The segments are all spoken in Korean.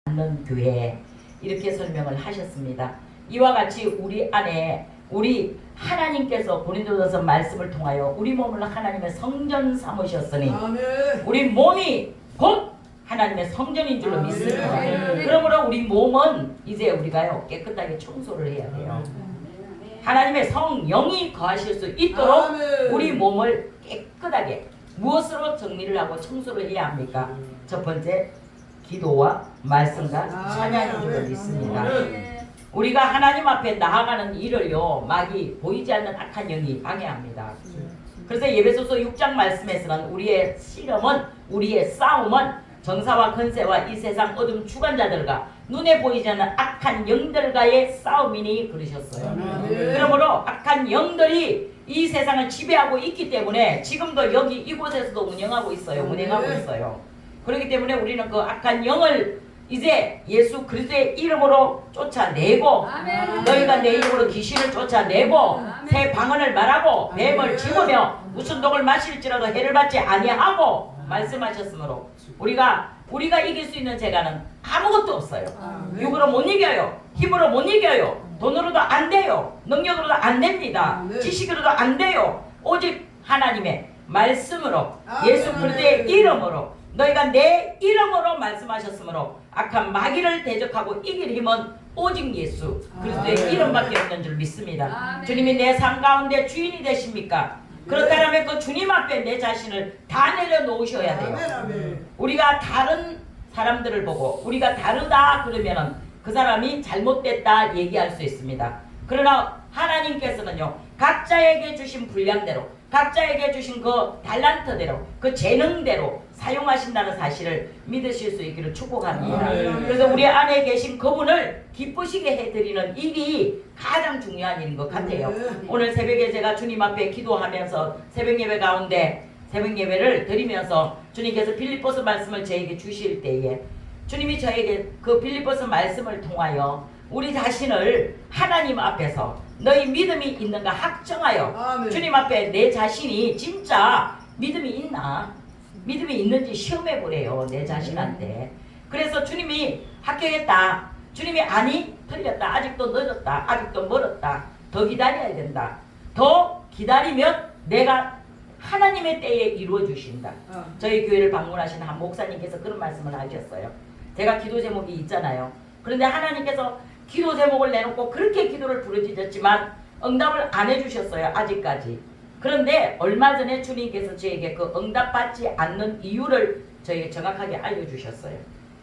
않는 교회, 이렇게 설명을 하셨습니다. 이와 같이 우리 안에 우리 하나님께서 고린도전서 말씀을 통하여 우리 몸을 하나님의 성전 삼으셨으니 우리 몸이 곧 하나님의 성전인 줄로 믿습니다. 그러므로 우리 몸은 이제 우리가요 깨끗하게 청소를 해야 돼요. 하나님의 성령이 거하실 수 있도록 우리 몸을 깨끗하게 무엇으로 정리를 하고 청소를 해야 합니까? 첫 번째, 기도와 말씀과 찬양인 줄로 믿습니다. 우리가 하나님 앞에 나아가는 일을요 마귀 보이지 않는 악한 영이 방해합니다. 그래서 예배소서 6장 말씀에서는 우리의 실험은, 우리의 싸움은 정사와 권세와 이 세상 어둠 주관자들과 눈에 보이지 않는 악한 영들과의 싸움이니 그러셨어요. 그러므로 악한 영들이 이 세상을 지배하고 있기 때문에 지금도 여기 이곳에서도 운영하고 있어요. 그렇기 때문에 우리는 그 악한 영을 이제 예수 그리스도의 이름으로 쫓아내고, 너희가 내 이름으로 귀신을 쫓아내고 새 방언을 말하고 뱀을 집으며 무슨 독을 마실지라도 해를 받지 아니하고 말씀하셨으므로 우리가 이길 수 있는 재간은 아무것도 없어요. 육으로 못 이겨요. 힘으로 못 이겨요. 돈으로도 안 돼요. 능력으로도 안 됩니다. 지식으로도 안 돼요. 오직 하나님의 말씀으로, 예수 그리스도의 이름으로, 너희가 내 이름으로 말씀하셨으므로 악한 마귀를 대적하고 이길 힘은 오직 예수 그리스도의 이름밖에 없는 줄 믿습니다. 주님이 내 삶 가운데 주인이 되십니까? 그렇다면 그 주님 앞에 내 자신을 다 내려놓으셔야 돼요. 우리가 다른 사람들을 보고 우리가 다르다 그러면은 그 사람이 잘못됐다 얘기할 수 있습니다. 그러나 하나님께서는요 각자에게 주신 분량대로, 각자에게 주신 그 달란트대로, 그 재능대로 사용하신다는 사실을 믿으실 수 있기를 축복합니다. 그래서 우리 안에 계신 그분을 기쁘시게 해드리는 일이 가장 중요한 일인 것 같아요. 오늘 새벽에 제가 주님 앞에 기도하면서 새벽 예배 가운데 새벽 예배를 드리면서 주님께서 빌립보서 말씀을 저에게 주실 때에 주님이 저에게 그 빌립보서 말씀을 통하여 우리 자신을 하나님 앞에서 너희 믿음이 있는가 확정하여 주님 앞에 내 자신이 진짜 믿음이 있나, 믿음이 있는지 시험해 보래요 내 자신한테. 그래서 주님이 합격했다, 주님이 아니 틀렸다, 아직도 늦었다, 아직도 멀었다, 더 기다려야 된다, 더 기다리면 내가 하나님의 때에 이루어 주신다. 저희 교회를 방문하신 한 목사님께서 그런 말씀을 하셨어요. 제가 기도 제목이 있잖아요. 그런데 하나님께서 기도 제목을 내놓고 그렇게 기도를 부르짖었지만 응답을 안 해주셨어요 아직까지. 그런데 얼마 전에 주님께서 저에게 그 응답받지 않는 이유를 저에게 정확하게 알려주셨어요.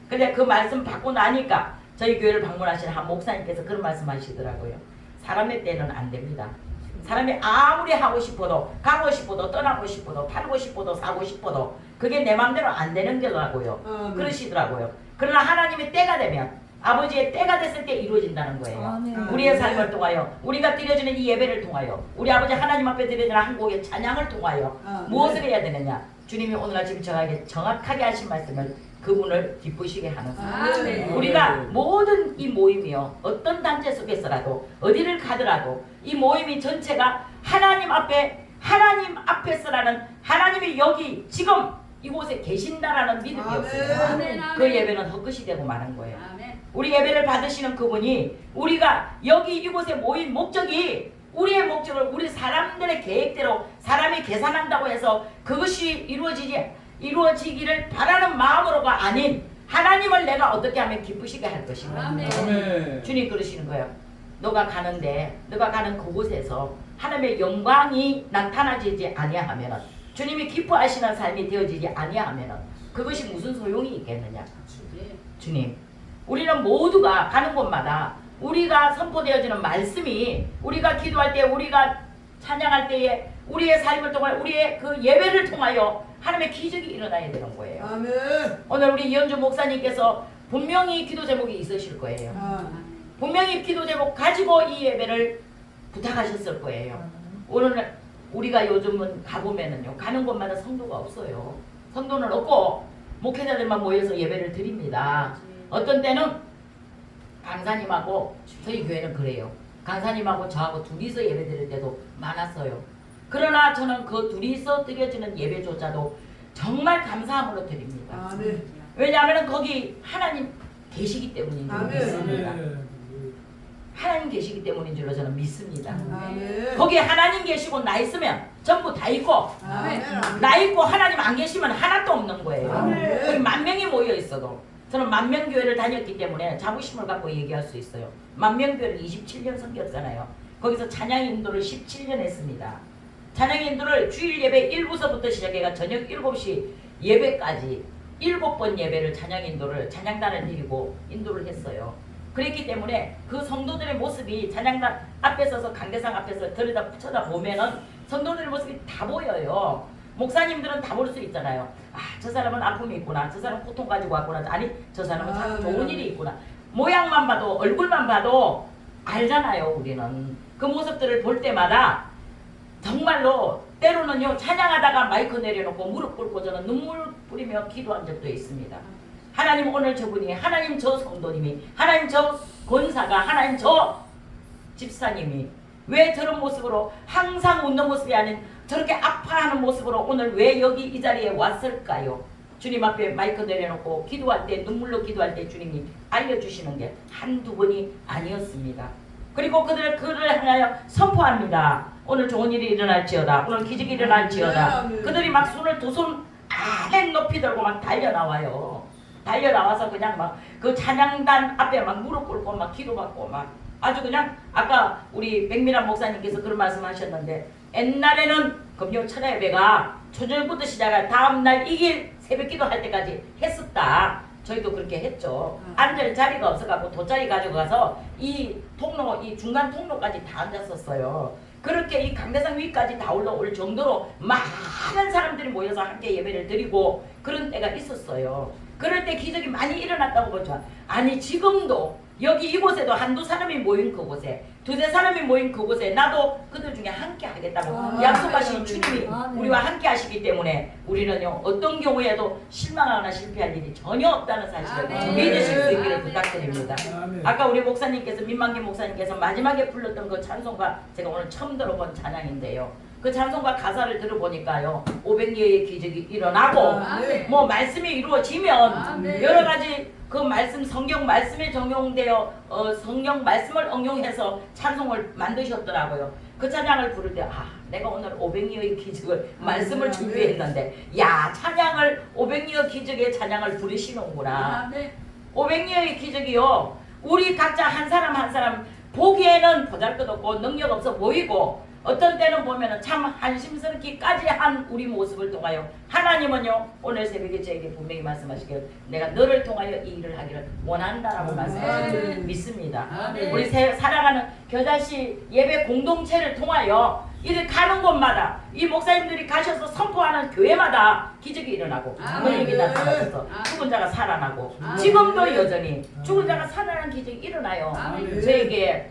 근데 그 말씀 받고 나니까 저희 교회를 방문하신 한 목사님께서 그런 말씀 하시더라고요. 사람의 때는 안 됩니다. 사람이 아무리 하고 싶어도, 가고 싶어도, 떠나고 싶어도, 팔고 싶어도, 사고 싶어도 그게 내 마음대로 안 되는 거라고요. 그러시더라고요. 그러나 하나님의 때가 되면, 아버지의 때가 됐을 때 이루어진다는 거예요. 우리의 삶을 통하여, 우리가 드려지는 이 예배를 통하여, 우리 아버지 하나님 앞에 드려지는 한 곡의 찬양을 통하여 무엇을 해야 되느냐? 주님이 오늘 아침 저에게 정확하게 하신 말씀을 그분을 기쁘시게 하는 거예요. 우리가 모든 이 모임이요 어떤 단체 속에서라도 어디를 가더라도 이 모임이 전체가 하나님 앞에서라는, 하나님이 여기 지금 이곳에 계신다라는 믿음이 없어요. 그 예배는 헛것이 되고 마는 거예요. 우리 예배를 받으시는 그분이 우리가 여기 이곳에 모인 목적이, 우리의 목적을 우리 사람들의 계획대로 사람이 계산한다고 해서 그것이 이루어지기를 바라는 마음으로가 아닌 하나님을 내가 어떻게 하면 기쁘시게 할 것인가. 주님 그러시는 거예요. 너가 가는 그곳에서 하나님의 영광이 나타나지지 아니하면, 주님이 기뻐하시는 삶이 되어지지 아니하면 그것이 무슨 소용이 있겠느냐. 주님, 우리는 모두가 가는 곳마다 우리가 선포되어지는 말씀이, 우리가 기도할 때, 우리가 찬양할 때에 우리의 삶을 통하여, 우리의 그 예배를 통하여 하나님의 기적이 일어나야 되는 거예요. 오늘 우리 이현주 목사님께서 분명히 기도 제목이 있으실 거예요. 분명히 기도 제목 가지고 이 예배를 부탁하셨을 거예요. 오늘 우리가 요즘은 가보면은요 가는 곳마다 성도가 없어요. 성도는 없고 목회자들만 모여서 예배를 드립니다. 어떤 때는 강사님하고, 저희 교회는 그래요, 강사님하고 저하고 둘이서 예배 드릴 때도 많았어요. 그러나 저는 그 둘이서 드려지는 예배조차도 정말 감사함으로 드립니다. 왜냐하면 거기 하나님 계시기 때문인 줄 믿습니다. 하나님 계시기 때문인 줄로 저는 믿습니다. 거기에 하나님 계시고 나 있으면 전부 다 있고, 나 있고 하나님 안 계시면 하나도 없는 거예요. 거기 10,000명이 모여 있어도. 저는 만명교회를 다녔기 때문에 자부심을 갖고 얘기할 수 있어요. 만명교회를 27년 섬겼잖아요. 거기서 찬양 인도를 17년 했습니다. 찬양 인도를 주일 예배 1부서부터 시작해가 저녁 7시 예배까지 7번 예배를 찬양 인도를 찬양단을 드리고 인도를 했어요. 그랬기 때문에 그 성도들의 모습이 찬양단 앞에 서서 강대상 앞에서 쳐다보면은 성도들의 모습이 다 보여요. 목사님들은 다 볼 수 있잖아요. 아, 저 사람은 아픔이 있구나. 저 사람은 고통 가지고 왔구나. 아니, 저 사람은 참 좋은 일이 있구나. 모양만 봐도, 얼굴만 봐도 알잖아요, 우리는. 그 모습들을 볼 때마다 정말로 때로는요, 찬양하다가 마이크 내려놓고 무릎 꿇고 저는 눈물 뿌리며 기도한 적도 있습니다. 하나님 오늘 저분이, 하나님 저 성도님이, 하나님 저 권사가, 하나님 저 집사님이 왜 저런 모습으로 항상 웃는 모습이 아닌 저렇게 아파하는 모습으로 오늘 왜 여기 이 자리에 왔을까요? 주님 앞에 마이크 내려놓고 기도할 때, 눈물로 기도할 때 주님이 알려주시는 게 한두 번이 아니었습니다. 그리고 그들을 향하여 선포합니다. 오늘 좋은 일이 일어날지어다. 오늘 기적이 일어날지어다. 그들이 막 손을 두 손 아래 높이 들고 막 달려나와요. 달려나와서 그냥 막 그 찬양단 앞에 막 무릎 꿇고 막 기도받고 막 아주 그냥 아까 우리 백미란 목사님께서 그런 말씀 하셨는데 옛날에는 금요 천하예배가 초절부터 시작해 다음날 이길 새벽기도 할 때까지 했었다. 저희도 그렇게 했죠. 앉을 자리가 없어갖고 돗자리 가지고 가서 이 통로, 이 중간 통로까지 다 앉았었어요. 그렇게 이 강대상 위까지 다 올라올 정도로 많은 사람들이 모여서 함께 예배를 드리고 그런 때가 있었어요. 그럴 때 기적이 많이 일어났다고 보죠. 아니 지금도 여기 이곳에도 한두 사람이 모인 그곳에, 두세 사람이 모인 그곳에 나도 그들 중에 함께 하겠다고 약속하신 주님이 우리와 함께 하시기 때문에 우리는요 어떤 경우에도 실망하거나 실패할 일이 전혀 없다는 사실을 믿으실 수 있기를 부탁드립니다. 아까 우리 목사님께서, 민만기 목사님께서 마지막에 불렀던 그 찬송가 제가 오늘 처음 들어본 찬양인데요. 그 찬송가 가사를 들어보니까요 500여의 기적이 일어나고 뭐 말씀이 이루어지면 여러 가지 그 말씀, 성경 말씀에 적용되어 성경 말씀을 응용해서 찬송을 만드셨더라고요. 그 찬양을 부를 때 내가 오늘 500여의 기적을 말씀을 준비했는데 야 찬양을 500여 기적의 찬양을 부르시는구나. 500여의 기적이요 우리 각자 한 사람 한 사람 보기에는 보잘것없고 능력 없어 보이고 어떤 때는 보면 참 한심스럽기까지 한 우리 모습을 통하여 하나님은요 오늘 새벽에 저에게 분명히 말씀하시길 내가 너를 통하여 이 일을 하기를 원한다라고 말씀하시길 믿습니다. 우리 사랑하는 겨자씨 예배 공동체를 통하여 이를 가는 곳마다 이 목사님들이 가셔서 선포하는 교회마다 기적이 일어나고 능력이 나타나서 죽은 자가 살아나고 지금도 여전히 죽은 자가 살아나는 기적이 일어나요. 저에게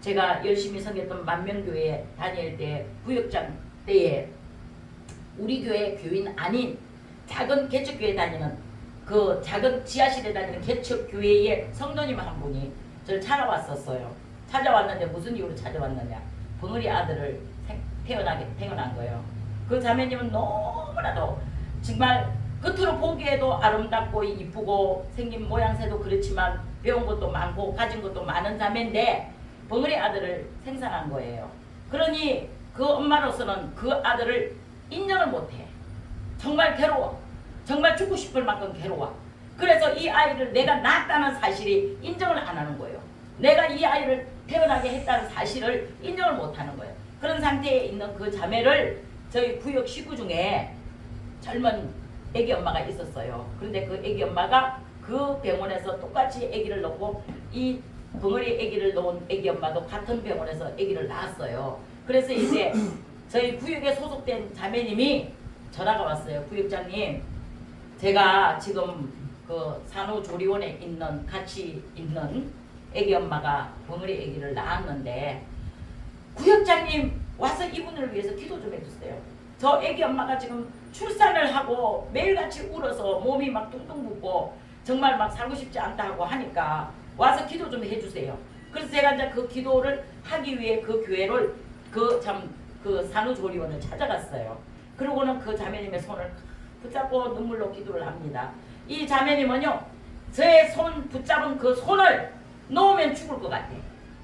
제가 열심히 섬겼던 만명교회에 다닐 때 구역장 때에 우리 교회 교인 아닌 작은 개척교회 다니는 그 작은 지하실에 다니는 개척교회의 성도님 한 분이 저를 찾아왔었어요. 찾아왔는데 무슨 이유로 찾아왔느냐. 벙어리 아들을 태어난 거예요. 그 자매님은 너무나도 정말 겉으로 보기에도 아름답고 이쁘고 생긴 모양새도 그렇지만 배운 것도 많고 가진 것도 많은 자매인데 벙어리 아들을 생산한 거예요. 그러니 그 엄마로서는 그 아들을 인정을 못해. 정말 괴로워. 정말 죽고 싶을 만큼 괴로워. 그래서 이 아이를 내가 낳았다는 사실이 인정을 안 하는 거예요. 내가 이 아이를 태어나게 했다는 사실을 인정을 못하는 거예요. 그런 상태에 있는 그 자매를 저희 구역 식구 중에 젊은 애기 엄마가 있었어요. 그런데 그 애기 엄마가 그 병원에서 똑같이 애기를 넣고 이 벙어리 아기를 놓은 아기 엄마도 같은 병원에서 아기를 낳았어요. 그래서 이제 저희 구역에 소속된 자매님이 전화가 왔어요. 구역장님, 제가 지금 그 산후조리원에 같이 있는 아기 엄마가 벙어리 아기를 낳았는데 구역장님 와서 이분을 위해서 기도 좀 해주세요. 저 아기 엄마가 지금 출산을 하고 매일같이 울어서 몸이 막 뚱뚱 붓고 정말 막 살고 싶지 않다 하고 하니까 와서 기도 좀 해주세요. 그래서 제가 이제 그 기도를 하기 위해 그 교회를 그 산후조리원을 찾아갔어요. 그러고는 그 자매님의 손을 붙잡고 눈물로 기도를 합니다. 이 자매님은요 저의 손 붙잡은 그 손을 놓으면 죽을 것 같아.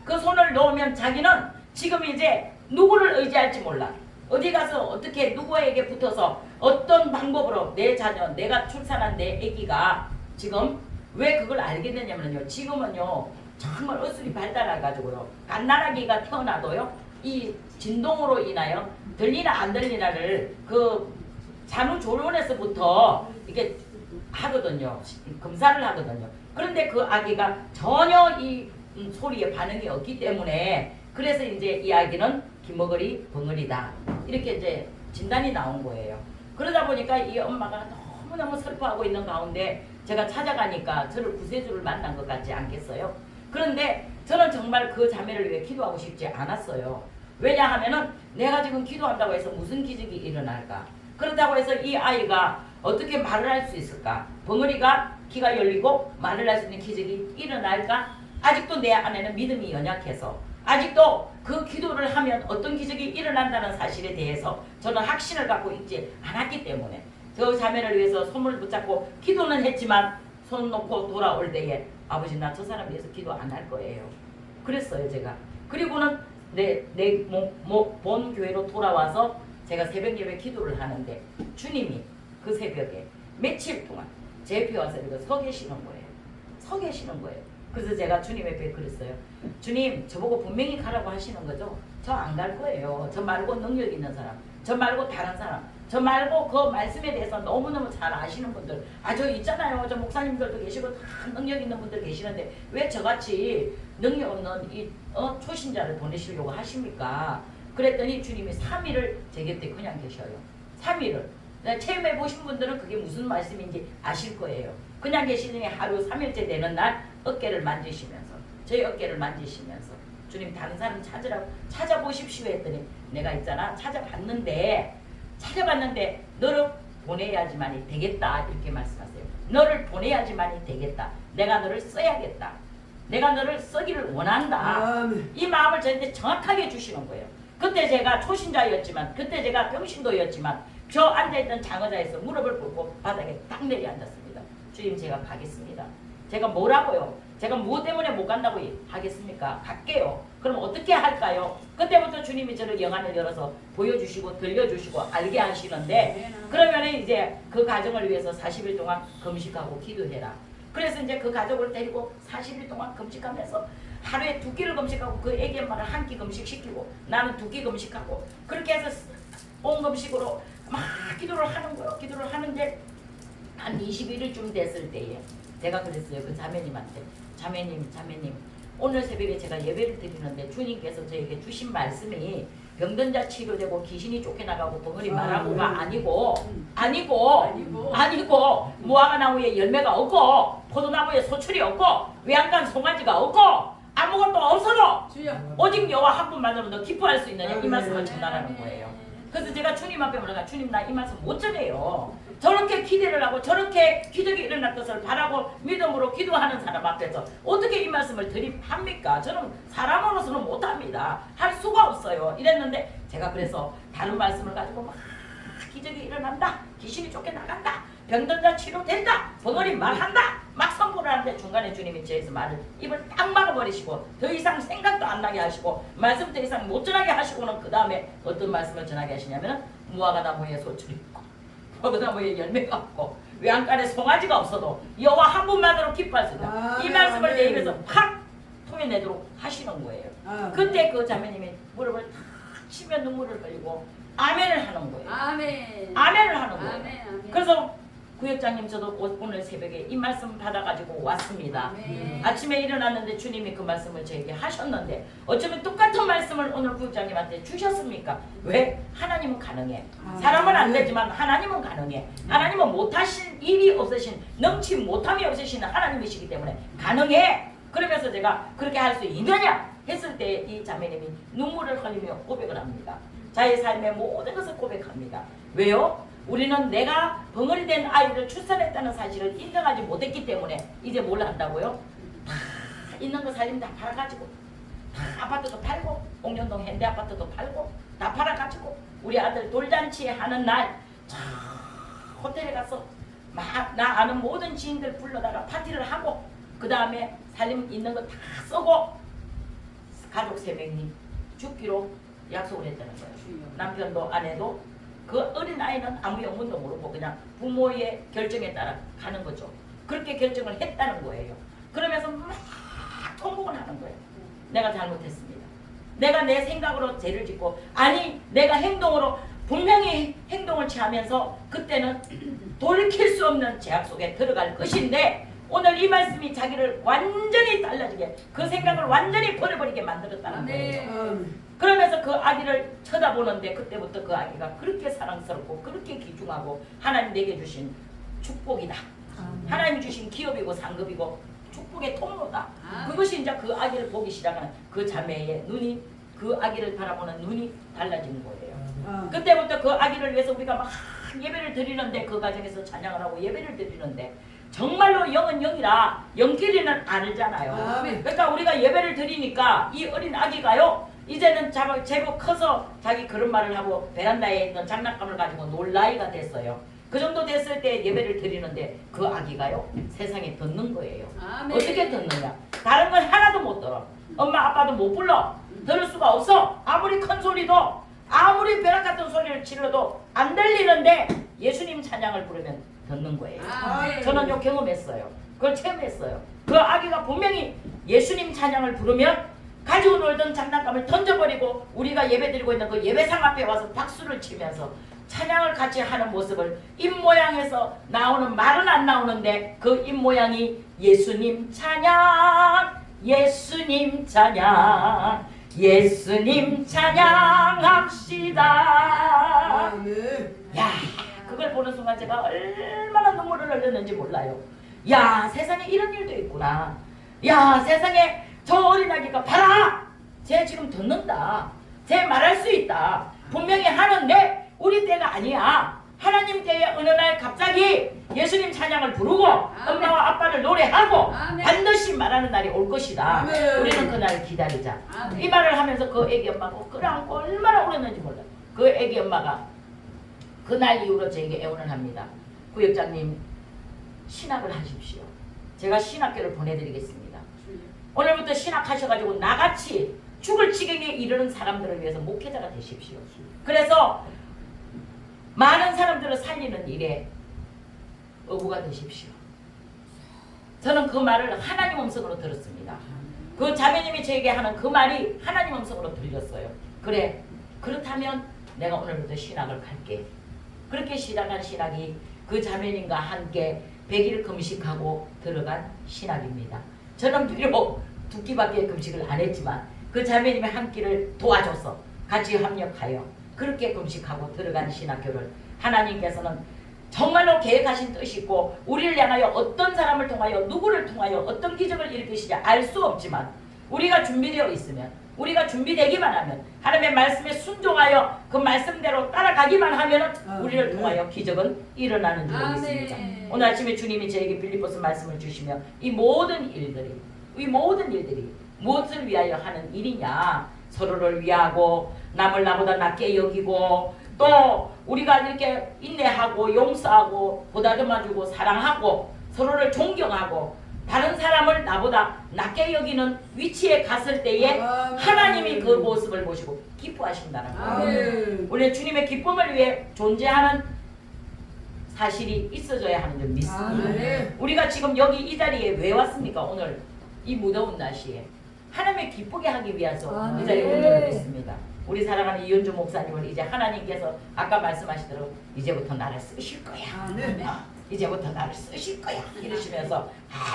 그 손을 놓으면 자기는 지금 이제 누구를 의지할지 몰라. 어디 가서 어떻게 누구에게 붙어서 어떤 방법으로 내 자녀, 내가 출산한 내 아기가 지금 왜 그걸 알게 됐냐면요. 지금은요. 정말 의술이 발달해가지고요. 갓난아기가 태어나도요. 이 진동으로 인하여 들리나 안 들리나를 그 산후조리원에서부터 이렇게 하거든요. 검사를 하거든요. 그런데 그 아기가 전혀 이 소리에 반응이 없기 때문에 그래서 이제 이 아기는 기머거리 벙어리다. 이렇게 이제 진단이 나온 거예요. 그러다 보니까 이 엄마가 너무너무 슬퍼하고 있는 가운데 제가 찾아가니까 저를 구세주를 만난 것 같지 않겠어요? 그런데 저는 정말 그 자매를 위해 기도하고 싶지 않았어요. 왜냐하면은 내가 지금 기도한다고 해서 무슨 기적이 일어날까? 그렇다고 해서 이 아이가 어떻게 말을 할 수 있을까? 벙어리가 귀가 열리고 말을 할 수 있는 기적이 일어날까? 아직도 내 안에는 믿음이 연약해서 아직도 그 기도를 하면 어떤 기적이 일어난다는 사실에 대해서 저는 확신을 갖고 있지 않았기 때문에 저 자매를 위해서 손을 붙잡고 기도는 했지만 손 놓고 돌아올 때에 아버지 나 저 사람 위해서 기도 안 할 거예요. 그랬어요 제가. 그리고는 본 교회로 돌아와서 제가 새벽 예배 기도를 하는데 주님이 그 새벽에 며칠 동안 제 옆에 와서 이렇게 서 계시는 거예요. 서 계시는 거예요. 그래서 제가 주님 옆에 그랬어요. 주님 저보고 분명히 가라고 하시는 거죠? 저 안 갈 거예요. 저 말고 능력 있는 사람, 저 말고 다른 사람, 저 말고 그 말씀에 대해서 너무너무 잘 아시는 분들 저 있잖아요. 저 목사님들도 계시고 다 능력 있는 분들 계시는데 왜 저같이 능력 없는 이 초신자를 보내시려고 하십니까? 그랬더니 주님이 3일을 제 곁에 그냥 계셔요. 3일을. 체험해 보신 분들은 그게 무슨 말씀인지 아실 거예요. 그냥 계시더니 하루 3일째 되는 날 어깨를 만지시면서 저희 어깨를 만지시면서 주님 다른 사람 찾아보십시오 했더니 내가 있잖아 찾아봤는데 너를 보내야지만이 되겠다 이렇게 말씀하세요. 너를 보내야지만이 되겠다. 내가 너를 써야겠다. 내가 너를 쓰기를 원한다. 이 마음을 저한테 정확하게 주시는 거예요. 그때 제가 초신자였지만 그때 제가 병신도였지만 저 앉아있던 장의자에서 무릎을 꿇고 바닥에 딱 내려앉았습니다. 주님 제가 가겠습니다. 제가 뭐라고요? 제가 무엇 때문에 못 간다고 하겠습니까? 갈게요. 그럼 어떻게 할까요? 그때부터 주님이 저를 영안을 열어서 보여주시고 들려주시고 알게 하시는데 그러면 이제 그 가정을 위해서 40일 동안 금식하고 기도해라. 그래서 이제 그 가족을 데리고 40일 동안 금식하면서 하루에 2끼를 금식하고 그 애기 엄마를 1끼 금식시키고 나는 2끼 금식하고 그렇게 해서 온 금식으로 막 기도를 하는 거예요. 기도를 하는데 한 21일쯤 됐을 때에 제가 그랬어요. 그 자매님한테 자매님 오늘 새벽에 제가 예배를 드리는데 주님께서 저에게 주신 말씀이 병든 자 치료되고 귀신이 쫓겨나가고 벙어리 말하고가 아니고 무화과나무에 열매가 없고 포도나무에 소출이 없고 외양간 송아지가 없고 아무것도 없어도 오직 여호와 한 분만으로 너 기뻐할 수 있느냐 이 말씀을 전하라는 거예요. 그래서 제가 주님 앞에 올라가 주님 나 이 말씀 못 전해요. 저렇게 기대를 하고 저렇게 기적이 일어날 것을 바라고 믿음으로 기도하는 사람 앞에서 어떻게 이 말씀을 드립합니까? 저는 사람으로서는 못합니다. 할 수가 없어요. 이랬는데 제가 그래서 다른 말씀을 가지고 막 기적이 일어난다. 귀신이 쫓겨나간다. 병든 자 치료된다. 벙어리 말한다. 막 선포를 하는데 중간에 주님이 저에서 말을 입을 딱 막아버리시고 더 이상 생각도 안 나게 하시고 말씀 더 이상 못 전하게 하시고는 그 다음에 어떤 말씀을 전하게 하시냐면 무화과나무에 소출이 있고 포도나무에 열매가 없고 외양간에 송아지가 없어도 여호와 한 분만으로 기뻐할 수 있다. 이 말씀을 내 입에서 팍 토해내도록 하시는 거예요. 그때 그 자매님이 무릎을 탁 치며 눈물을 흘리고 아멘을 하는 거예요. 아멘을 하는 거예요. 그래서 구역장님 저도 오늘 새벽에 이 말씀 받아가지고 왔습니다. 아침에 일어났는데 주님이 그 말씀을 저에게 하셨는데 어쩌면 똑같은 말씀을 오늘 구역장님한테 주셨습니까? 왜? 하나님은 가능해. 사람은 안 되지만 하나님은 가능해. 하나님은 못하신 일이 없으신 넘치 못함이 없으신 하나님이시기 때문에 가능해. 그러면서 제가 그렇게 할 수 있느냐 했을 때 이 자매님이 눈물을 흘리며 고백을 합니다. 자의 삶의 모든 것을 고백합니다. 왜요? 우리는 내가 벙어리 된 아이를 출산했다는 사실을 인정하지 못했기 때문에 이제 뭘 한다고요? 다 있는 거 살림 다 팔아가지고 다 아파트도 팔고 옥년동 현대아파트도 팔고 다 팔아가지고 우리 아들 돌잔치 하는 날 호텔에 가서 막 나 아는 모든 지인들 불러다가 파티를 하고 그 다음에 살림 있는 거 다 쓰고 가족 3명이 죽기로 약속을 했다는 거예요. 남편도 아내도. 그 어린아이는 아무 영문도 모르고 그냥 부모의 결정에 따라 가는 거죠. 그렇게 결정을 했다는 거예요. 그러면서 막 통곡을 하는 거예요. 내가 잘못했습니다. 내가 내 생각으로 죄를 짓고 아니 내가 행동으로 분명히 행동을 취하면서 그때는 돌이킬 수 없는 제약 속에 들어갈 것인데 오늘 이 말씀이 자기를 완전히 달라지게 그 생각을 완전히 버려버리게 만들었다는 거예요. 그러면서 그 아기를 쳐다보는데 그때부터 그 아기가 그렇게 사랑스럽고 그렇게 귀중하고 하나님 내게 주신 축복이다. 하나님이 주신 기업이고 상급이고 축복의 통로다. 그것이 이제 그 아기를 보기 시작하는 그 자매의 눈이 그 아기를 바라보는 눈이 달라지는 거예요. 그때부터 그 아기를 위해서 우리가 막 예배를 드리는데 그 가정에서 찬양을 하고 예배를 드리는데 정말로 영은 영이라 영끼리는 알잖아요. 그러니까 우리가 예배를 드리니까 이 어린 아기가요 이제는 제법 커서 자기 그런 말을 하고 베란다에 있는 장난감을 가지고 놀 나이가 됐어요. 그 정도 됐을 때 예배를 드리는데 그 아기가요 세상에 듣는 거예요. 어떻게 듣느냐? 다른 건 하나도 못 들어. 엄마 아빠도 못 불러. 들을 수가 없어. 아무리 큰 소리도 아무리 벼락 같은 소리를 질러도 안 들리는데 예수님 찬양을 부르면 듣는 거예요. 저는 요 경험했어요. 그걸 체험했어요. 그 아기가 분명히 예수님 찬양을 부르면 가지고 놀던 장난감을 던져버리고 우리가 예배드리고 있는 그 예배상 앞에 와서 박수를 치면서 찬양을 같이 하는 모습을 입모양에서 나오는 말은 안 나오는데 그 입모양이 예수님 찬양 예수님 찬양 예수님 찬양합시다. 야 그걸 보는 순간 제가 얼마나 눈물을 흘렸는지 몰라요. 야 세상에 이런 일도 있구나. 야 세상에 저 어린아기가 봐라 쟤 지금 듣는다. 쟤 말할 수 있다. 분명히 하는데 우리 때가 아니야. 하나님 때에 어느 날 갑자기 예수님 찬양을 부르고 엄마와 아빠를 노래하고 반드시 말하는 날이 올 것이다. 우리는 그날을 기다리자. 이 말을 하면서 그 애기 엄마가 끌어안고 얼마나 울었는지 몰라요. 그 애기 엄마가 그날 이후로 저에게 애원을 합니다. 구역장님 신학을 하십시오. 제가 신학교를 보내드리겠습니다. 오늘부터 신학하셔가지고 나같이 죽을 지경에 이르는 사람들을 위해서 목회자가 되십시오. 그래서 많은 사람들을 살리는 일에 어부가 되십시오. 저는 그 말을 하나님 음성으로 들었습니다. 그 자매님이 저에게 하는 그 말이 하나님 음성으로 들렸어요. 그래 그렇다면 내가 오늘부터 신학을 갈게. 그렇게 시작한 신학이 그 자매님과 함께 100일 금식하고 들어간 신학입니다. 저는 비록 2끼밖에 금식을 안 했지만 그 자매님이 한 끼를 도와줘서 같이 협력하여 그렇게 금식하고 들어간 신학교를 하나님께서는 정말로 계획하신 뜻이 있고 우리를 향하여 어떤 사람을 통하여 누구를 통하여 어떤 기적을 일으키시지 알 수 없지만 우리가 준비되어 있으면 우리가 준비되기만 하면 하나님의 말씀에 순종하여 그 말씀대로 따라가기만 하면 우리를 통하여 기적은 일어나는 줄 믿습니다. 오늘 아침에 주님이 저에게 빌립보서 말씀을 주시며 이 모든 일들이 무엇을 위하여 하는 일이냐. 서로를 위하고 남을 나보다 낮게 여기고 또 우리가 이렇게 인내하고 용서하고 보다듬어주고 사랑하고 서로를 존경하고 다른 사람을 나보다 낮게 여기는 위치에 갔을 때에 하나님이 그 모습을 보시고 기뻐하신다는 거예요. 우리 주님의 기쁨을 위해 존재하는 사실이 있어져야 하는 줄 믿습니다. 우리가 지금 여기 이 자리에 왜 왔습니까? 오늘 이 무더운 날씨에 하나님의 기쁘게 하기 위해서 이 자리에 온 줄 믿습니다. 우리 사랑하는 이현주 목사님을 이제 하나님께서 아까 말씀하시도록 이제부터 나를 쓰실 거야. 이제부터 나를 쓰실 거야. 이러시면서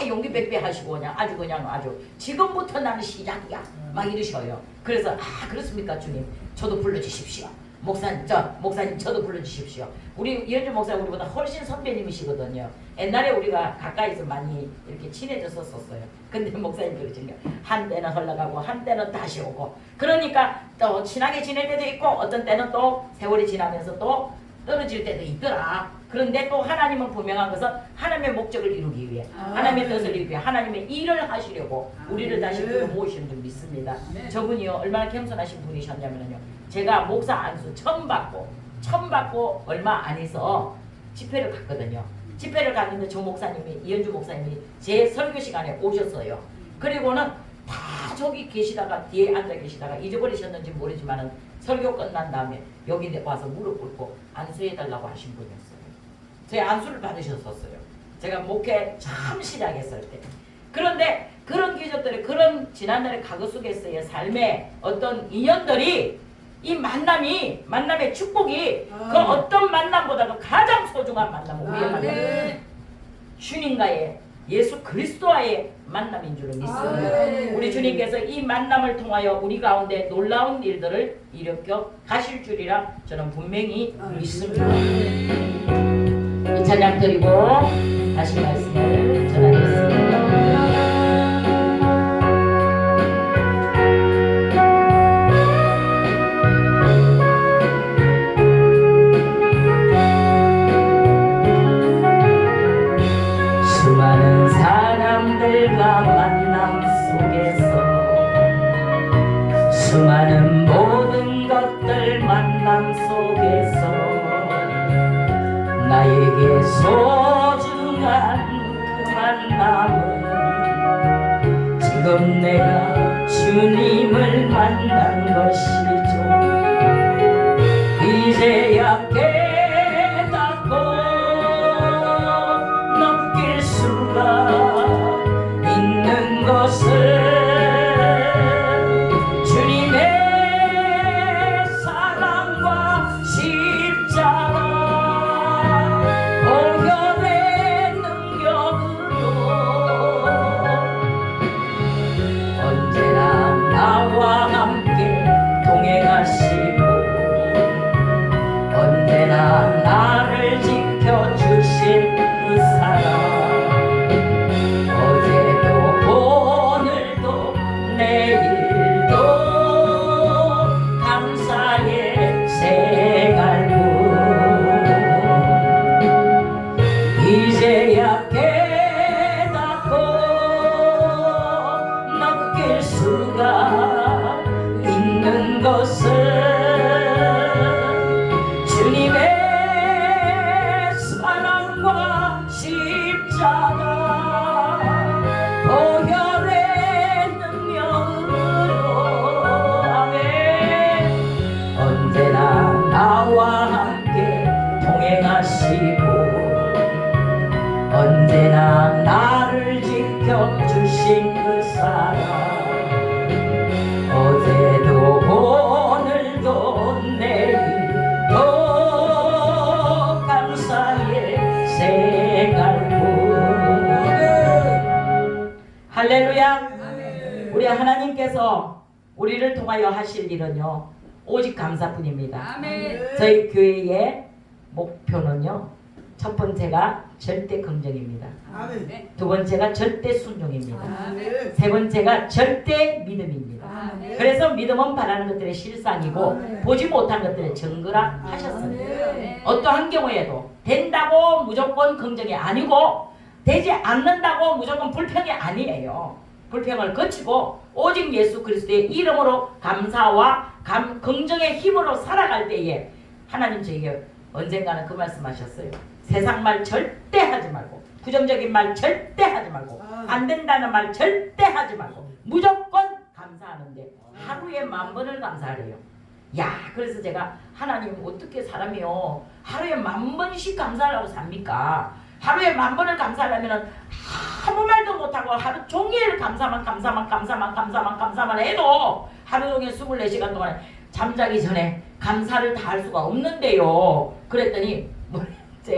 용기 백배 하시고 그냥 아주 지금부터 나는 시작이야. 막 이러셔요. 그래서 그렇습니까 주님? 저도 불러주십시오. 목사님 저도 불러주십시오. 우리 이현주 목사님 우리보다 훨씬 선배님이시거든요. 옛날에 우리가 가까이서 많이 이렇게 친해졌었어요. 근데 목사님 그러시니까 한때는 흘러가고 한때는 다시 오고 그러니까 또 친하게 지낼 때도 있고 어떤 때는 또 세월이 지나면서 또 떨어질 때도 있더라. 그런데 또 하나님은 분명한 것은 하나님의 목적을 이루기 위해 하나님의 뜻을 이루기 위해 하나님의 일을 하시려고 우리를 다시 불러 모으시는 줄 믿습니다. 저분이요 얼마나 겸손하신 분이셨냐면요. 제가 목사 안수 처음 받고 얼마 안 해서 집회를 갔거든요. 집회를 갔는데 조 목사님이, 이현주 목사님이 제 설교 시간에 오셨어요. 그리고는 다 저기 계시다가 뒤에 앉아 계시다가 잊어버리셨는지 모르지만은 설교 끝난 다음에 여기 와서 무릎 꿇고 안수해달라고 하신 분이었어요. 제 안수를 받으셨었어요. 제가 목회 처음 시작했을 때. 그런데 그런 기적들이, 그런 지난날의 과거 속에서의 삶의 어떤 인연들이, 이 만남의 축복이 그 어떤 만남보다도 가장 소중한 만남은 우리의 만남, 주님과의 예수 그리스도와의 만남인 줄을 믿습니다. 우리 주님께서 이 만남을 통하여 우리 가운데 놀라운 일들을 일으켜 가실 줄이라 저는 분명히 믿습니다. 이 찬양 드리고 다시 말씀을 전하겠습니다. 수많은 사람들과 만남 속에서, 수많은 모든 것들 만남 속에서 나에게 소중한 그 만남은 지금 내가 주님을 만난 것이죠. 이제야 깨닫고 넘길 수가 있는 것을 주님의 사랑과 십자가 보혈의 능력으로 언제나 나와 함께 동행하시고 언제나 나를 지켜주신 그 사랑, 어제도 오늘도 내일도 감사의 생활뿐. 이제야 깨닫고 넘길 수가 있는 것을 주님의 사랑과 십자가 보혈의 능력으로, 아멘. 언제나 나와 함께 동행하시고 언제나 나를 지켜주신 그 사랑, 어제도 오늘도 내일도 감사의 생활뿐. 할렐루야. 우리 하나님께서 우리를 통하여 하실 일은요 오직 감사뿐입니다. 저희 교회의 목표는요, 첫 번째가 절대 긍정입니다. 두 번째가 절대 순종입니다. 세 번째가 절대 믿음입니다. 그래서 믿음은 바라는 것들의 실상이고 보지 못한 것들의 증거라 하셨습니다. 어떠한 경우에도 된다고 무조건 긍정이 아니고 되지 않는다고 무조건 불평이 아니에요. 불평을 거치고 오직 예수 그리스도의 이름으로 감사와 긍정의 힘으로 살아갈 때에 하나님 저에게 언젠가는 그 말씀하셨어요. 세상 말 절대 하지 말고, 부정적인 말 절대 하지 말고, 안 된다는 말 절대 하지 말고 무조건 감사하는데 하루에 10,000번을 감사하래요. 야, 그래서 제가 하나님 어떻게 사람이요 하루에 10,000번씩 감사하려고 삽니까? 하루에 10,000번을 감사하려면 아무 말도 못하고 하루 종일 감사만 해도 하루 종일 24시간 동안에 잠자기 전에 감사를 다 할 수가 없는데요. 그랬더니 저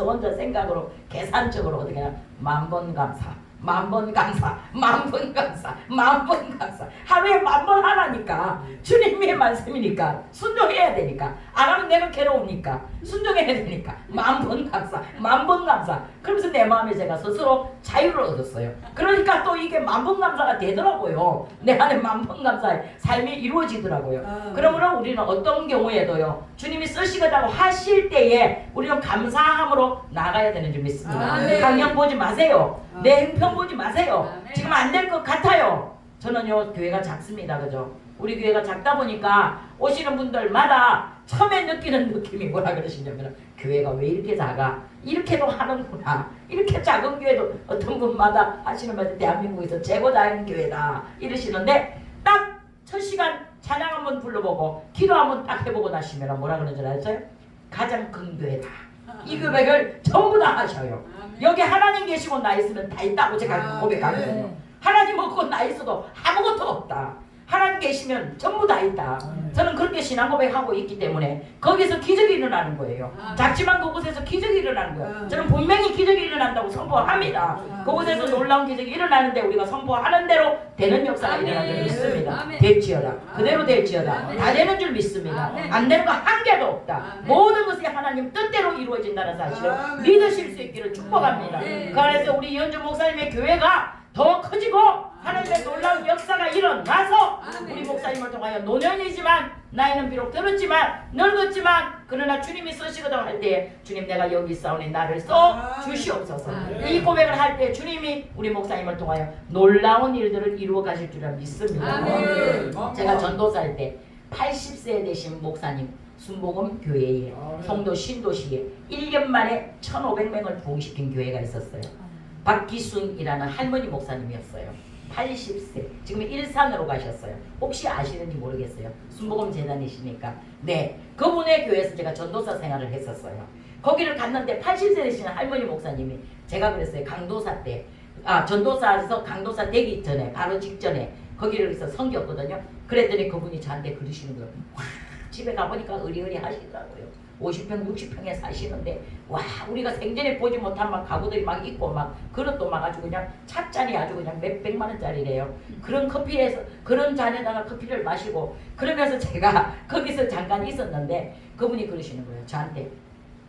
혼자 생각으로 계산적으로 어떻게 하냐, 10,000번 감사, 10,000번 감사, 10,000번 감사, 10,000번 감사. 하루에 10,000번 하라니까. 주님의 말씀이니까 순종해야 되니까. 안 하면 내가 괴로우니까 순종해야 되니까 10,000번 감사, 10,000번 감사. 그러면서 내 마음에 제가 스스로 자유를 얻었어요. 그러니까 또 이게 10,000번 감사가 되더라고요. 내 안에 10,000번 감사의 삶이 이루어지더라고요. 그러므로 우리는 어떤 경우에도요, 주님이 쓰시겠다고 하실 때에 우리는 감사함으로 나가야 되는 줄 믿습니다. 강령 보지 마세요. 내 행편 보지 마세요. 지금 안 될 것 같아요. 저는요 교회가 작습니다. 그죠? 우리 교회가 작다 보니까 오시는 분들마다 처음에 느끼는 느낌이 뭐라 그러시냐면 교회가 왜 이렇게 작아? 이렇게도 하는구나. 이렇게 작은 교회도 어떤 분마다 하시는 말이 대한민국에서 최고 작은 교회다 이러시는데 딱 첫 시간 찬양 한번 불러보고 기도 한번 딱 해보고 나시면 뭐라 그러는 줄 아세요? 가장 큰 교회다. 이 고백을 전부 다 하셔요. 여기 하나님 계시고 나 있으면 다 있다고 제가 고백하거든요. 하나님 없고 나 있어도 아무것도 없다. 하나님 계시면 전부 다 있다. 저는 그렇게 신앙 고백하고 있기 때문에 거기서 기적이 일어나는 거예요. 작지만 그곳에서 기적이 일어나는 거예요. 저는 분명히 기적이 일어난다고 선포합니다. 그곳에서 놀라운 기적이 일어나는데 우리가 선포하는 대로 되는 역사가 일어나는 줄 믿습니다. 될지어다. 그대로 될지어다. 다 되는 줄 믿습니다. 안 되는 거 한 개도 없다. 모든 것이 하나님 뜻대로 이루어진다는 사실을 믿으실 수 있기를 축복합니다. 그래서 우리 연주 목사님의 교회가 더 커지고 하나님의 놀라운 역사가 일어나서 우리 목사님을 통하여 노년이지만 나이는 비록 들었지만 늙었지만 그러나 주님이 쓰시거든 할 때 주님 내가 여기 있사오니 나를 써 주시옵소서. 이 고백을 할 때 주님이 우리 목사님을 통하여 놀라운 일들을 이루어 가실 줄 믿습니다. 제가 전도사일 때 80세 되신 목사님 순복음 교회에 송도 신도시에 1년 만에 1,500명을 부흥시킨 교회가 있었어요. 박기순이라는 할머니 목사님이었어요. 80세. 지금 일산으로 가셨어요. 혹시 아시는지 모르겠어요. 순복음 재단이시니까. 네. 그분의 교회에서 제가 전도사 생활을 했었어요. 거기를 갔는데 80세 되시는 할머니 목사님이 제가 그랬어요. 강도사 때. 전도사에서 강도사 되기 전에 바로 직전에 거기를 해서 섬겼거든요. 그랬더니 그분이 저한테 그러시는 거예요. 와, 집에 가보니까 의리의리 하시더라고요. 50평, 60평에 사시는데 와 우리가 생전에 보지 못한 막 가구들이 막 있고 막 그릇도 막 아주 그냥 찻잔이 아주 그냥 몇백만 원짜리래요. 그런 커피에서 그런 잔에다가 커피를 마시고 그러면서 제가 거기서 잠깐 있었는데 그분이 그러시는 거예요. 저한테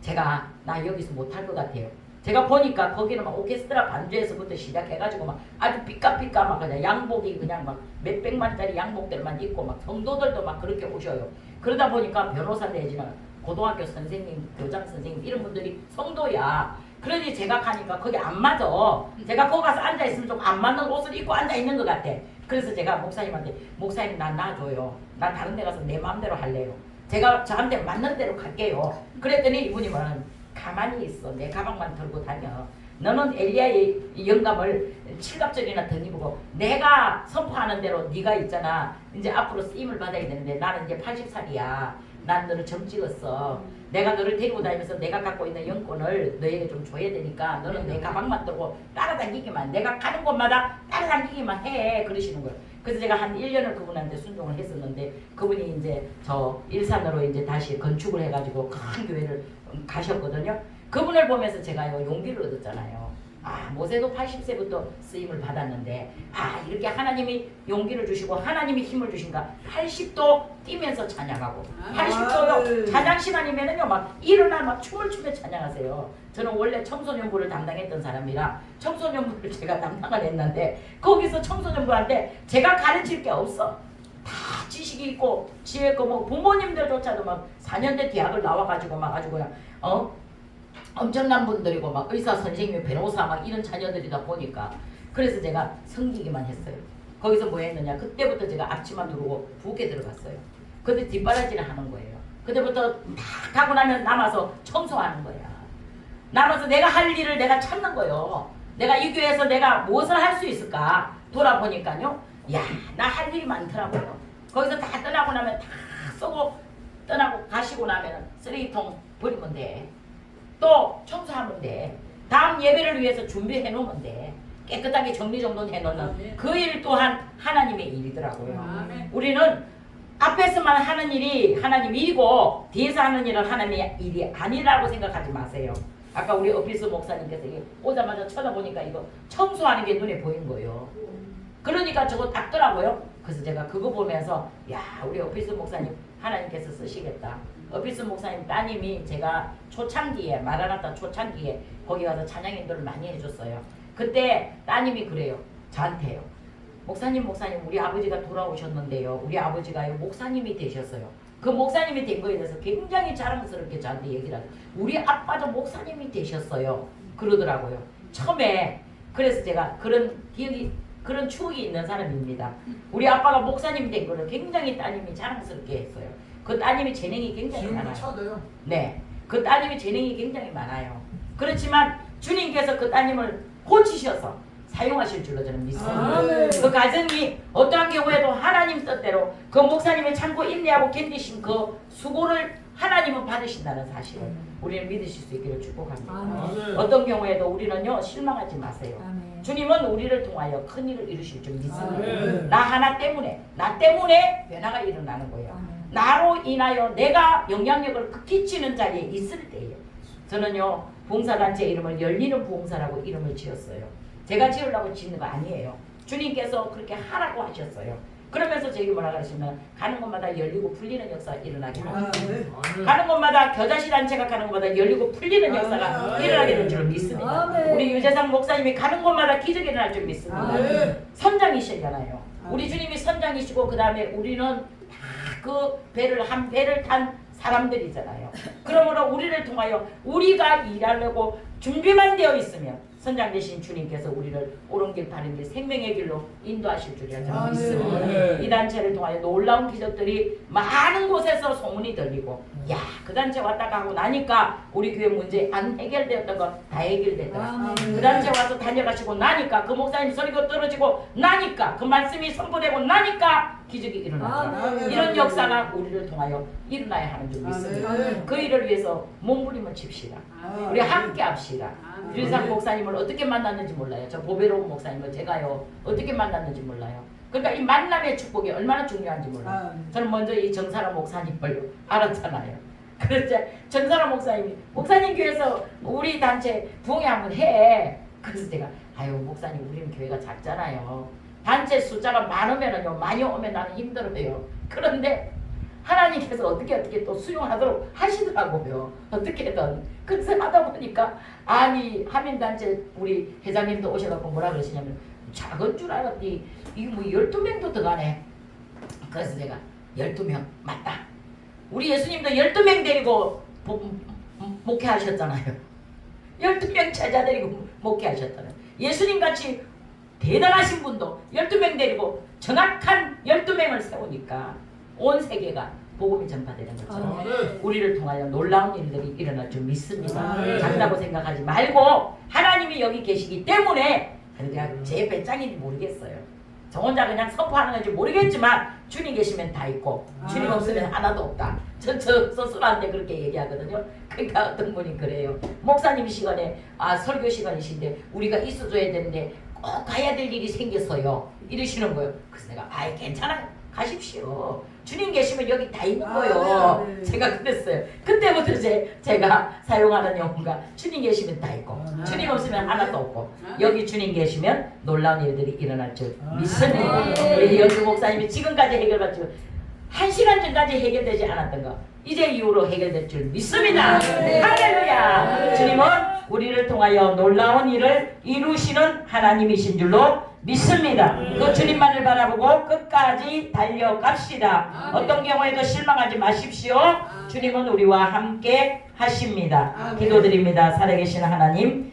제가 나 여기서 못할 것 같아요. 제가 보니까 거기는 막 오케스트라 반주에서부터 시작해가지고 막 아주 삐까삐까 막 그냥 양복이 그냥 막 몇백만 원짜리 양복들만 입고 막 성도들도 막 그렇게 오셔요. 그러다 보니까 변호사 내지는 고등학교 선생님, 교장 선생님 이런 분들이 성도야. 그러니 제가 가니까 거기 안 맞아. 제가 거기 가서 앉아있으면 좀 안 맞는 옷을 입고 앉아있는 것 같아. 그래서 제가 목사님한테 목사님 나 놔줘요. 나 다른 데 가서 내 마음대로 할래요. 제가 저한테 맞는 대로 갈게요. 그랬더니 이분이 말하는 가만히 있어. 내 가방만 들고 다녀. 너는 엘리야의 영감을 7갑절이나 덧입고 내가 선포하는 대로 네가 있잖아. 이제 앞으로 쓰임을 받아야 되는데 나는 이제 80살이야. 난 너를 점 찍었어. 내가 너를 데리고 다니면서 내가 갖고 있는 영권을 너에게 좀 줘야 되니까 너는 내 가방만 들고 따라다니기만 내가 가는 곳마다 따라다니기만 해. 그러시는 거예요. 그래서 제가 한 1년을 그분한테 순종을 했었는데 그분이 이제 저 일산으로 이제 다시 건축을 해가지고 큰 교회를 가셨거든요. 그분을 보면서 제가 용기를 얻었잖아요. 모세도 80세부터 쓰임을 받았는데 이렇게 하나님이 용기를 주시고 하나님이 힘을 주신가. 80도 뛰면서 찬양하고 80도요 찬양 시간이면은요 막 일어나 막 춤을 추며 찬양하세요. 저는 원래 청소년부를 담당했던 사람이라 청소년부를 제가 담당을 했는데 거기서 청소년부한테 제가 가르칠 게 없어. 다 지식이 있고 지혜 있고 뭐 부모님들조차도 막 4년대 대학을 나와가지고 막 아주 그냥 엄청난 분들이고 막 의사, 선생님, 변호사 막 이런 자녀들이다 보니까 그래서 제가 섬기기만 했어요. 거기서 뭐 했느냐. 그때부터 제가 앞치마 두르고 부엌에 들어갔어요. 근데 뒷바라지를 하는 거예요. 그때부터 다 가고 나면 남아서 청소하는 거야. 남아서 내가 할 일을 내가 찾는 거예요. 내가 이 교회에서 내가 무엇을 할 수 있을까 돌아보니까요. 야, 나 할 일이 많더라고요. 거기서 다 떠나고 나면 다 쏘고 떠나고 가시고 나면 쓰레기통 버리면 돼. 또 청소하면 돼. 다음 예배를 위해서 준비해 놓으면 돼. 깨끗하게 정리정돈 해놓는 그 일 또한 하나님의 일이더라고요. 우리는 앞에서만 하는 일이 하나님 일이고 뒤에서 하는 일은 하나님의 일이 아니라고 생각하지 마세요. 아까 우리 어피스 목사님께서 오자마자 쳐다보니까 이거 청소하는 게 눈에 보인 거예요. 그러니까 저거 닦더라고요. 그래서 제가 그거 보면서 야 우리 어피스 목사님 하나님께서 쓰시겠다. 어피스 목사님 따님이 제가 초창기에 마라나타 초창기에 거기 가서 찬양인도를 많이 해줬어요. 그때 따님이 그래요. 저한테요. 목사님 우리 아버지가 돌아오셨는데요. 우리 아버지가요 목사님이 되셨어요. 그 목사님이 된 거에 대해서 굉장히 자랑스럽게 저한테 얘기를 하죠. 우리 아빠도 목사님이 되셨어요. 그러더라고요. 처음에. 그래서 제가 그런 기억이 그런 추억이 있는 사람입니다. 우리 아빠가 목사님 된 거를 굉장히 따님이 자랑스럽게 했어요. 그 따님이 재능이 굉장히 많아요. 네, 그 따님이 재능이 굉장히 많아요. 그렇지만 주님께서 그 따님을 고치셔서 사용하실 줄로 저는 믿습니다. 그 가정이 어떠한 경우에도 하나님 뜻대로 그 목사님의 참고 인내하고 견디신 그 수고를 하나님은 받으신다는 사실을 우리는 믿으실 수 있기를 축복합니다. 어떤 경우에도 우리는요 실망하지 마세요. 주님은 우리를 통하여 큰 일을 이루실 줄 믿습니다. 나 하나 때문에 나 때문에 변화가 일어나는 거예요. 나로 인하여 내가 영향력을 끼치는 자리에 있을 때예요. 저는요 봉사단체 이름을 열리는 봉사라고 이름을 지었어요. 제가 지으려고 짓는 거 아니에요. 주님께서 그렇게 하라고 하셨어요. 그러면서 저기 뭐라 그러시면 가는 곳마다 열리고 풀리는 역사가 일어나게 합니다. 가는 곳마다 겨자씨 단체가 가는 곳마다 열리고 풀리는 역사가 일어나게 될 줄 믿습니다. 우리 유재상 목사님이 가는 곳마다 기적이 일어날 줄 믿습니다. 선장이시잖아요. 우리 주님이 선장이시고 그 다음에 우리는 다 그 배를 한 배를 탄 사람들이잖아요. 그러므로 우리를 통하여 우리가 일하려고 준비만 되어 있으면 선장 되신 주님께서 우리를 옳은 길 바른 길 생명의 길로 인도하실 줄이야 저는 믿습니다. 이 단체를 통하여 놀라운 기적들이 많은 곳에서 소문이 들리고 야 그 단체 왔다 가고 나니까 우리 교회 문제 안 해결되었던 거 다 해결되더라. 그 단체 와서 다녀가시고 나니까 그 목사님 설교 떨어지고 나니까 그 말씀이 선포되고 나니까 기적이 일어나더라. 이런 역사가 우리를 통하여 일어나야 하는 줄 믿습니다. 그 일을 위해서 몸부림을 칩시다. 우리 함께 합시다. 유재상 목사님을 어떻게 만났는지 몰라요. 저 보배로운 목사님을 제가요 어떻게 만났는지 몰라요. 그러니까 이 만남의 축복이 얼마나 중요한지 몰라요. 저는 먼저 이 정사라 목사님을 알았잖아요. 그래서 정사라 목사님 교회에서 우리 단체 부흥회 한번 해. 그래서 제가 아유 목사님 우리는 교회가 작잖아요. 단체 숫자가 많으면은요 많이 오면 나는 힘들어요. 그런데 하나님께서 어떻게 또 수용하도록 하시더라고요. 어떻게든. 그래서 하다 보니까 아니 하민단체 우리 회장님도 오셔갖고 뭐라 그러시냐면 작은 줄 알았더니 이거 뭐 12명도 들어가네. 그래서 제가 12명 맞다. 우리 예수님도 12명 데리고 목회하셨잖아요. 12명 제자 데리고 목회하셨잖아요. 예수님같이 대단하신 분도 12명 데리고 정확한 12명을 세우니까 온 세계가 복음이 전파되는 것처럼 우리를 통하여 놀라운 일들이 일어날 줄 믿습니다. 작다고 생각하지 말고 하나님이 여기 계시기 때문에 그러니까 제 배짱인지 모르겠어요. 저 혼자 그냥 선포하는 건지 모르겠지만 주님 계시면 다 있고 주님 없으면 하나도 없다. 저 스스로한테 그렇게 얘기하거든요. 그러니까 어떤 분이 그래요. 목사님 시간에 설교 시간이신데 우리가 있어줘야 되는데 꼭 가야 될 일이 생겼어요. 이러시는 거예요. 그래서 내가 아이 괜찮아요. 가십시오. 주님 계시면 여기 다 있는 거예요. 제가 그랬어요. 그때부터 제가 사용하는 용어가 주님 계시면 다 있고 주님 없으면 하나도 없고 여기 주님 계시면 놀라운 일들이 일어날 줄 믿습니다. 우리 여주 목사님이 지금까지 해결받지 1시간 전까지 해결되지 않았던 거 이제 이후로 해결될 줄 믿습니다. 할렐루야. 주님은 우리를 통하여 놀라운 일을 이루시는 하나님이신 줄로 믿습니다. 그 주님만을 바라보고 끝까지 달려갑시다. 어떤 경우에도 실망하지 마십시오. 주님은 우리와 함께 하십니다. 기도드립니다. 살아계신 하나님